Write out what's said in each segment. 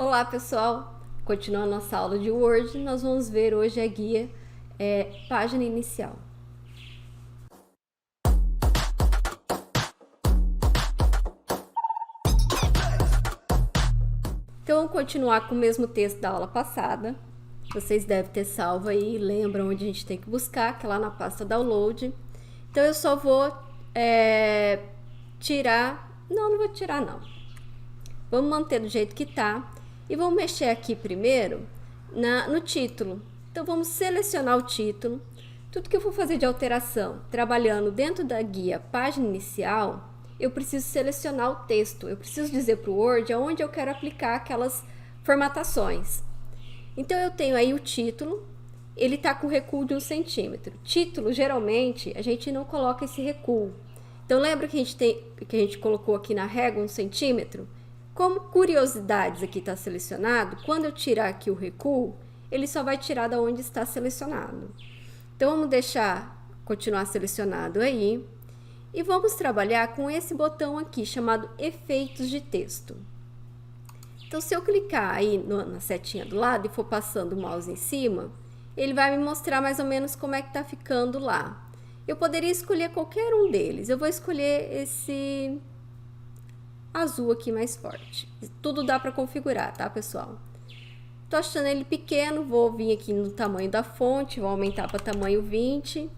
Olá pessoal, continuando nossa aula de Word, nós vamos ver hoje a guia página inicial. Então vamos continuar com o mesmo texto da aula passada. Vocês devem ter salvo aí, lembram onde a gente tem que buscar, que é lá na pasta download. Então eu só vou tirar, não vou tirar não. Vamos manter do jeito que tá e vamos mexer aqui primeiro no título. Então vamos selecionar o título. Tudo que eu vou fazer de alteração, trabalhando dentro da guia página inicial, eu preciso selecionar o texto. Eu preciso dizer para o Word aonde eu quero aplicar aquelas formatações. Então eu tenho aí o título, ele está com recuo de 1 centímetro. Título, geralmente, a gente não coloca esse recuo. Então lembra que a gente colocou aqui na régua 1 centímetro? Como curiosidades aqui está selecionado, quando eu tirar aqui o recuo, ele só vai tirar da onde está selecionado. Então vamos continuar selecionado aí e vamos trabalhar com esse botão aqui chamado efeitos de texto. Então se eu clicar aí na setinha do lado e for passando o mouse em cima, ele vai me mostrar mais ou menos como é que está ficando lá. Eu poderia escolher qualquer um deles, eu vou escolher esse azul aqui mais forte. Tudo dá para configurar, tá, pessoal? Tô achando ele pequeno, vou vir aqui no tamanho da fonte, vou aumentar para tamanho 20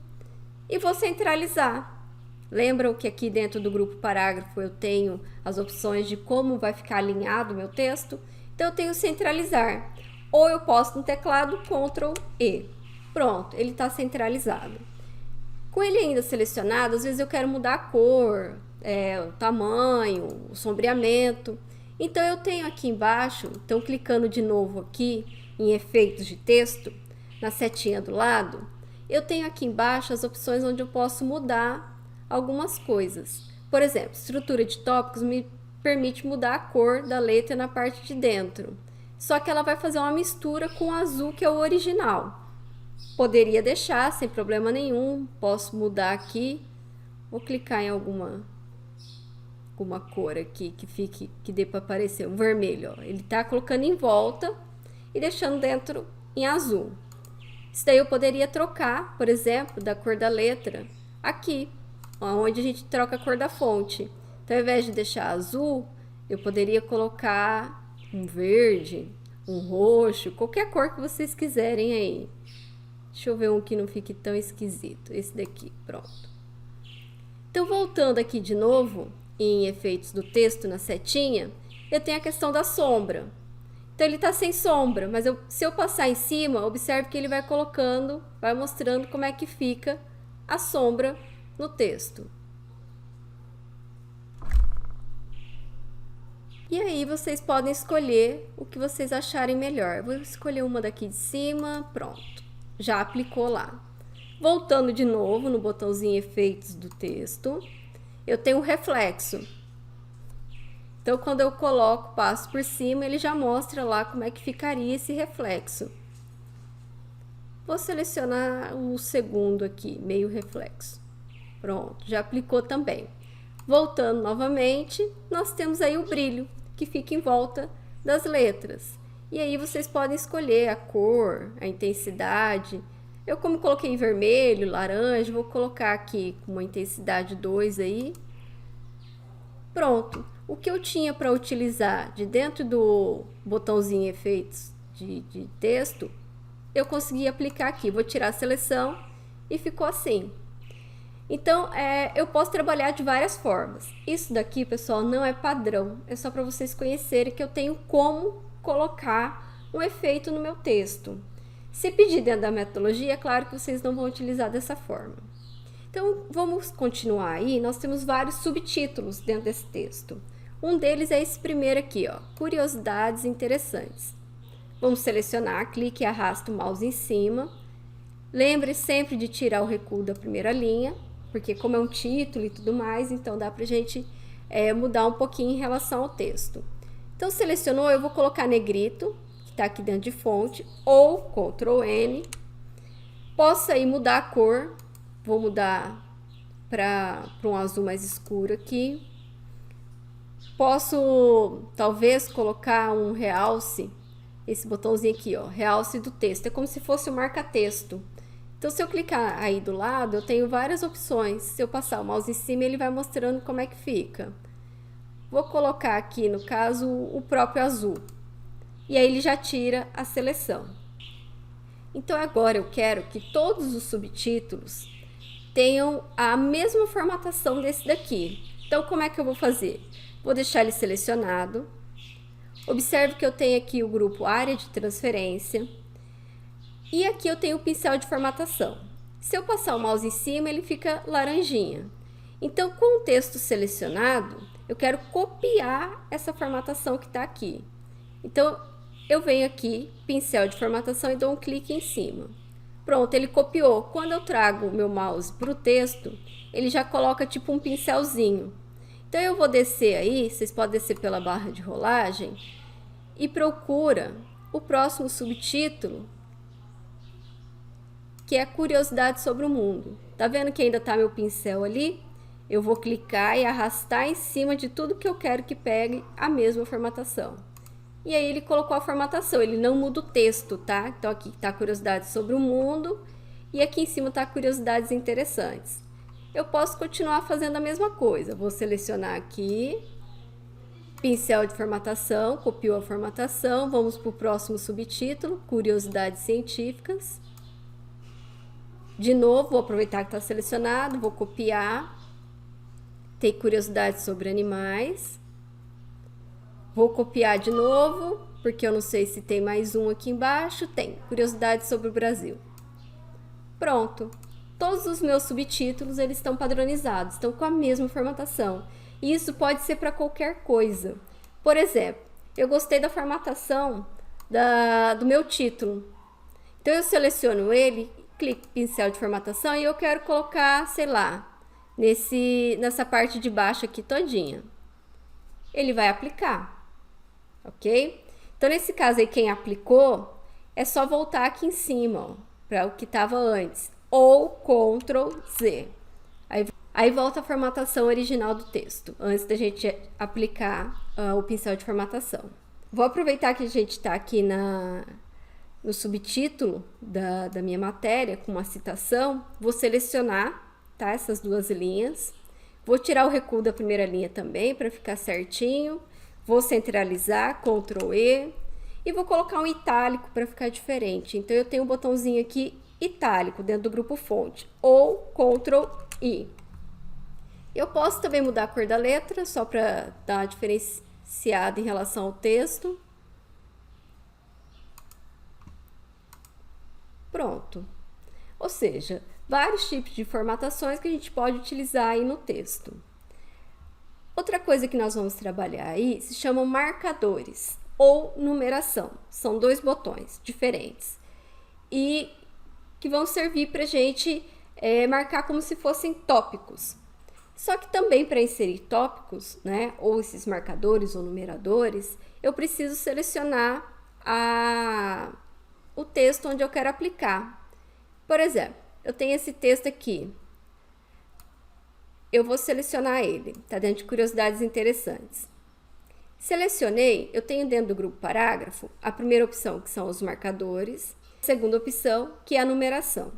e vou centralizar. Lembram que aqui dentro do grupo parágrafo eu tenho as opções de como vai ficar alinhado o meu texto? Então eu tenho centralizar. Ou eu posso no teclado Ctrl E. Pronto, ele está centralizado. Com ele ainda selecionado, às vezes eu quero mudar a cor, o tamanho, o sombreamento. Então eu tenho aqui embaixo, então clicando de novo aqui em efeitos de texto, na setinha do lado, eu tenho aqui embaixo as opções onde eu posso mudar algumas coisas. Por exemplo, estrutura de tópicos me permite mudar a cor da letra na parte de dentro. Só que ela vai fazer uma mistura com o azul que é o original. Poderia deixar sem problema nenhum, posso mudar aqui, vou clicar em alguma cor aqui que dê para aparecer, um vermelho, ó. Ele está colocando em volta e deixando dentro em azul. Isso daí eu poderia trocar, por exemplo, da cor da letra aqui, onde a gente troca a cor da fonte. Então, ao invés de deixar azul, eu poderia colocar um verde, um roxo, qualquer cor que vocês quiserem aí. Deixa eu ver um que não fique tão esquisito. Esse daqui, pronto. Então, voltando aqui de novo, em efeitos do texto, na setinha, eu tenho a questão da sombra. Então, ele está sem sombra, mas se eu passar em cima, observe que ele vai colocando, vai mostrando como é que fica a sombra no texto. E aí, vocês podem escolher o que vocês acharem melhor. Eu vou escolher uma daqui de cima, pronto. Já aplicou lá. Voltando de novo no botãozinho efeitos do texto, eu tenho o reflexo. Então, quando eu coloco, passo por cima, ele já mostra lá como é que ficaria esse reflexo. Vou selecionar o segundo aqui, meio reflexo. Pronto, já aplicou também. Voltando novamente, nós temos aí o brilho, que fica em volta das letras. E aí vocês podem escolher a cor, a intensidade. Eu, como coloquei vermelho, laranja, vou colocar aqui com uma intensidade 2 aí. Pronto. O que eu tinha para utilizar de dentro do botãozinho efeitos de texto, eu consegui aplicar aqui. Vou tirar a seleção e ficou assim. Então, eu posso trabalhar de várias formas. Isso daqui, pessoal, não é padrão. É só para vocês conhecerem que eu tenho como colocar um efeito no meu texto. Se pedir dentro da metodologia, é claro que vocês não vão utilizar dessa forma. Então, vamos continuar aí. Nós temos vários subtítulos dentro desse texto. Um deles é esse primeiro aqui, ó, curiosidades interessantes. Vamos selecionar, clique e arrasta o mouse em cima. Lembre sempre de tirar o recuo da primeira linha, porque como é um título e tudo mais, então dá pra gente mudar um pouquinho em relação ao texto. Então, selecionou, eu vou colocar negrito, que está aqui dentro de fonte, ou Ctrl N. Posso aí mudar a cor, vou mudar para um azul mais escuro aqui. posso, talvez, colocar um realce, esse botãozinho aqui, ó, realce do texto. É como se fosse um marca-texto. Então, se eu clicar aí do lado, eu tenho várias opções. Se eu passar o mouse em cima, ele vai mostrando como é que fica. Vou colocar aqui, no caso, o próprio azul. E aí ele já tira a seleção. Então, agora eu quero que todos os subtítulos tenham a mesma formatação desse daqui. Então, como é que eu vou fazer? Vou deixar ele selecionado. Observe que eu tenho aqui o grupo área de transferência. E aqui eu tenho o pincel de formatação. Se eu passar o mouse em cima, ele fica laranjinha. Então, com o texto selecionado, eu quero copiar essa formatação que está aqui. Então, eu venho aqui, pincel de formatação, e dou um clique em cima. Pronto, ele copiou. Quando eu trago o meu mouse para o texto, ele já coloca tipo um pincelzinho. Então, eu vou descer aí, vocês podem descer pela barra de rolagem, e procura o próximo subtítulo, que é Curiosidade sobre o Mundo. Tá vendo que ainda tá meu pincel ali? Eu vou clicar e arrastar em cima de tudo que eu quero que pegue a mesma formatação. E aí ele colocou a formatação, ele não muda o texto, tá? Então aqui tá Curiosidade sobre o Mundo e aqui em cima tá Curiosidades Interessantes. Eu posso continuar fazendo a mesma coisa. Vou selecionar aqui, pincel de formatação, copiou a formatação, vamos para o próximo subtítulo, Curiosidades Científicas. De novo, vou aproveitar que está selecionado, vou copiar, tem curiosidades sobre animais. Vou copiar de novo, porque eu não sei se tem mais um aqui embaixo. Tem, curiosidades sobre o Brasil. Pronto. Todos os meus subtítulos, eles estão padronizados, estão com a mesma formatação. E isso pode ser para qualquer coisa. Por exemplo, eu gostei da formatação do meu título. Então, eu seleciono ele, clico em pincel de formatação e eu quero colocar, sei lá, nessa parte de baixo aqui todinha. Ele vai aplicar, ok? Então, nesse caso aí, quem aplicou, é só voltar aqui em cima, para o que estava antes. Ou Ctrl Z. Aí volta a formatação original do texto, antes da gente aplicar o pincel de formatação. Vou aproveitar que a gente está aqui no subtítulo da minha matéria, com uma citação, vou selecionar, tá, essas duas linhas. Vou tirar o recuo da primeira linha também, para ficar certinho. Vou centralizar, Ctrl E. E vou colocar um itálico para ficar diferente. Então, eu tenho um botãozinho aqui, itálico, dentro do grupo fonte. Ou Ctrl I. Eu posso também mudar a cor da letra, só para dar uma diferenciada em relação ao texto. Pronto. Ou seja, vários tipos de formatações que a gente pode utilizar aí no texto. Outra coisa que nós vamos trabalhar aí se chamam marcadores ou numeração. São dois botões diferentes e que vão servir para a gente marcar como se fossem tópicos. Só que também para inserir tópicos, né, ou esses marcadores ou numeradores, eu preciso selecionar o texto onde eu quero aplicar. Por exemplo, eu tenho esse texto aqui. Eu vou selecionar ele, está dentro de curiosidades interessantes. Selecionei, eu tenho dentro do grupo parágrafo a primeira opção, que são os marcadores, a segunda opção, que é a numeração.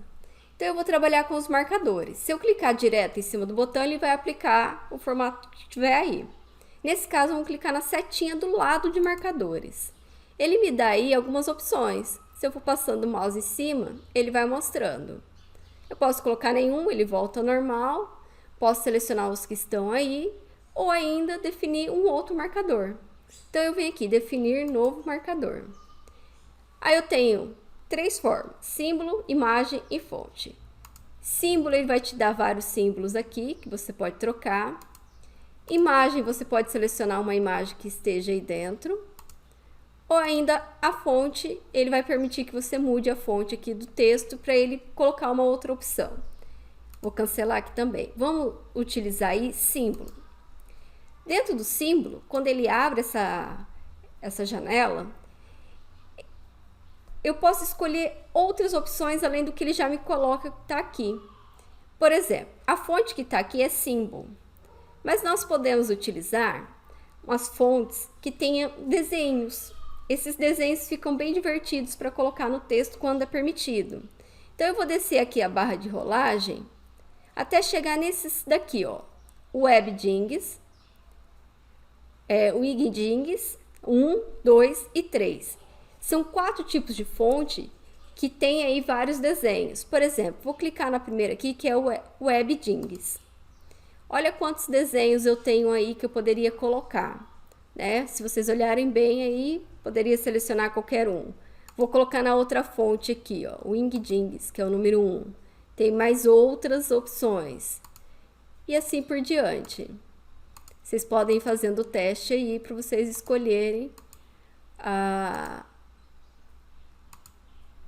Então, eu vou trabalhar com os marcadores. Se eu clicar direto em cima do botão, ele vai aplicar o formato que tiver aí. Nesse caso, vamos clicar na setinha do lado de marcadores. Ele me dá aí algumas opções. Se eu for passando o mouse em cima, ele vai mostrando. Eu posso colocar nenhum, ele volta ao normal. Posso selecionar os que estão aí, ou ainda definir um outro marcador. Então, eu venho aqui, definir novo marcador. Aí eu tenho três formas, símbolo, imagem e fonte. Símbolo, ele vai te dar vários símbolos aqui, que você pode trocar. Imagem, você pode selecionar uma imagem que esteja aí dentro. Ou ainda a fonte, ele vai permitir que você mude a fonte aqui do texto para ele colocar uma outra opção. Vou cancelar aqui também. Vamos utilizar aí símbolo. Dentro do símbolo, quando ele abre essa janela, eu posso escolher outras opções além do que ele já me coloca que está aqui. Por exemplo, a fonte que está aqui é símbolo, mas nós podemos utilizar umas fontes que tenham desenhos. Esses desenhos ficam bem divertidos para colocar no texto quando é permitido. Então eu vou descer aqui a barra de rolagem até chegar nesses daqui, ó. O WebDings, o Wikidings 1, 2 e 3. São 4 tipos de fonte que tem aí vários desenhos. Por exemplo, vou clicar na primeira aqui, que é o WebDings. Olha quantos desenhos eu tenho aí que eu poderia colocar, né? Se vocês olharem bem aí, poderia selecionar qualquer um. Vou colocar na outra fonte aqui, ó, o Wikidings, que é o número 1. Tem mais outras opções. E assim por diante. Vocês podem ir fazendo o teste aí para vocês escolherem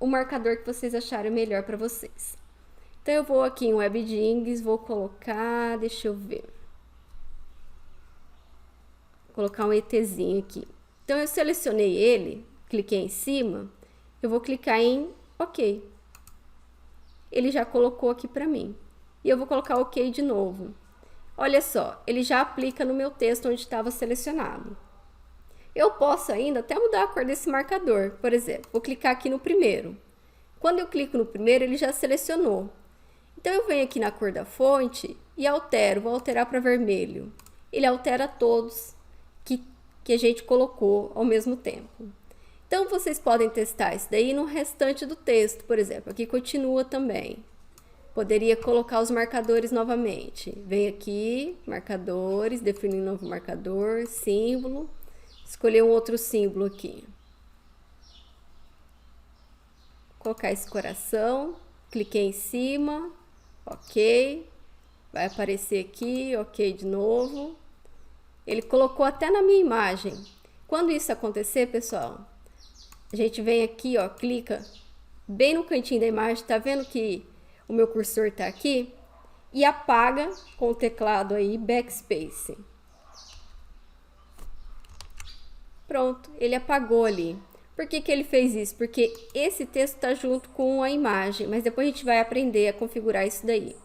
o marcador que vocês acharem melhor para vocês. Então eu vou aqui em WebDings, vou colocar, deixa eu ver. Vou colocar um ETzinho aqui. Então eu selecionei ele, cliquei em cima, eu vou clicar em OK. Ele já colocou aqui para mim. E eu vou colocar OK de novo. Olha só, ele já aplica no meu texto onde estava selecionado. Eu posso ainda até mudar a cor desse marcador. Por exemplo, vou clicar aqui no primeiro. Quando eu clico no primeiro, ele já selecionou. Então eu venho aqui na cor da fonte e altero, vou alterar para vermelho. Ele altera todos que a gente colocou ao mesmo tempo. Então vocês podem testar isso daí no restante do texto, por exemplo, aqui continua também. Poderia colocar os marcadores novamente. Vem aqui, marcadores, definir um novo marcador, símbolo, escolher um outro símbolo aqui. Colocar esse coração, cliquei em cima, OK, vai aparecer aqui, OK de novo. Ele colocou até na minha imagem. Quando isso acontecer, pessoal, a gente vem aqui, ó, clica bem no cantinho da imagem, tá vendo que o meu cursor tá aqui? E apaga com o teclado aí, backspace. Pronto, ele apagou ali. Por que que ele fez isso? Porque esse texto tá junto com a imagem, mas depois a gente vai aprender a configurar isso daí.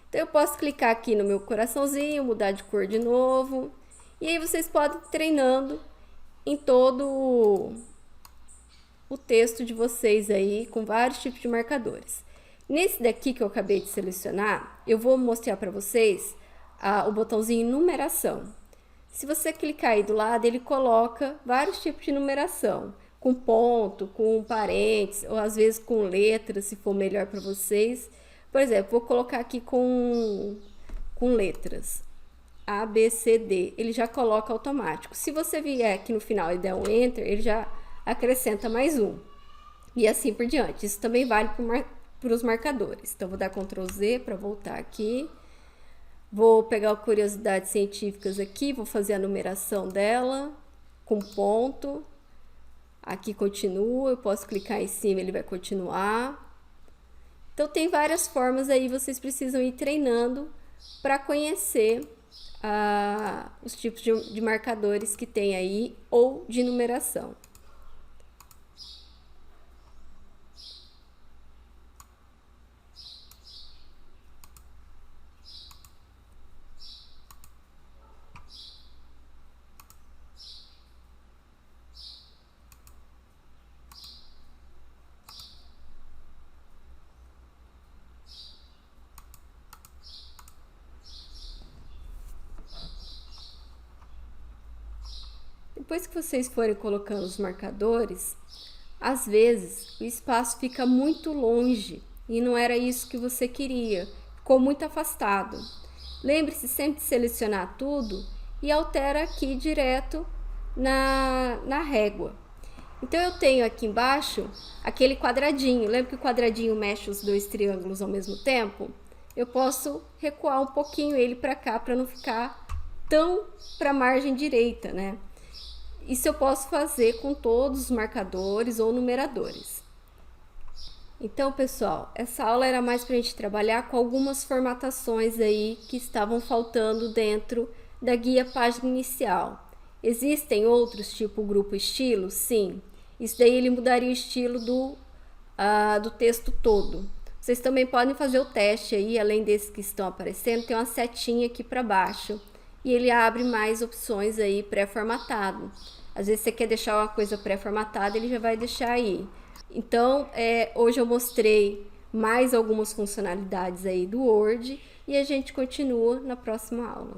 Então eu posso clicar aqui no meu coraçãozinho, mudar de cor de novo. E aí vocês podem ir treinando em todo o texto de vocês aí, com vários tipos de marcadores. Nesse daqui que eu acabei de selecionar, eu vou mostrar para vocês o botãozinho numeração. Se você clicar aí do lado, ele coloca vários tipos de numeração, com ponto, com parênteses, ou às vezes com letras, se for melhor para vocês. Por exemplo, vou colocar aqui com letras. A, B, C, D. Ele já coloca automático. Se você vier aqui no final e der um Enter, ele já acrescenta mais um. E assim por diante. Isso também vale para os marcadores. Então, vou dar Ctrl Z para voltar aqui. Vou pegar curiosidades científicas aqui, vou fazer a numeração dela com ponto. Aqui continua, eu posso clicar em cima, ele vai continuar. Então, tem várias formas aí, vocês precisam ir treinando para conhecer os tipos de marcadores que tem aí ou de numeração. Depois que vocês forem colocando os marcadores, às vezes o espaço fica muito longe e não era isso que você queria, ficou muito afastado. Lembre-se sempre de selecionar tudo e altera aqui direto na régua. Então eu tenho aqui embaixo aquele quadradinho, lembra que o quadradinho mexe os dois triângulos ao mesmo tempo? Eu posso recuar um pouquinho ele para cá para não ficar tão para a margem direita, né? Isso eu posso fazer com todos os marcadores ou numeradores. Então, pessoal, essa aula era mais para a gente trabalhar com algumas formatações aí que estavam faltando dentro da guia página inicial. Existem outros, tipo grupo estilo? Sim. Isso daí ele mudaria o estilo do texto todo. Vocês também podem fazer o teste aí, além desses que estão aparecendo, tem uma setinha aqui para baixo. e ele abre mais opções aí pré-formatado. Às vezes você quer deixar uma coisa pré-formatada, ele já vai deixar aí. Então, hoje eu mostrei mais algumas funcionalidades aí do Word e a gente continua na próxima aula.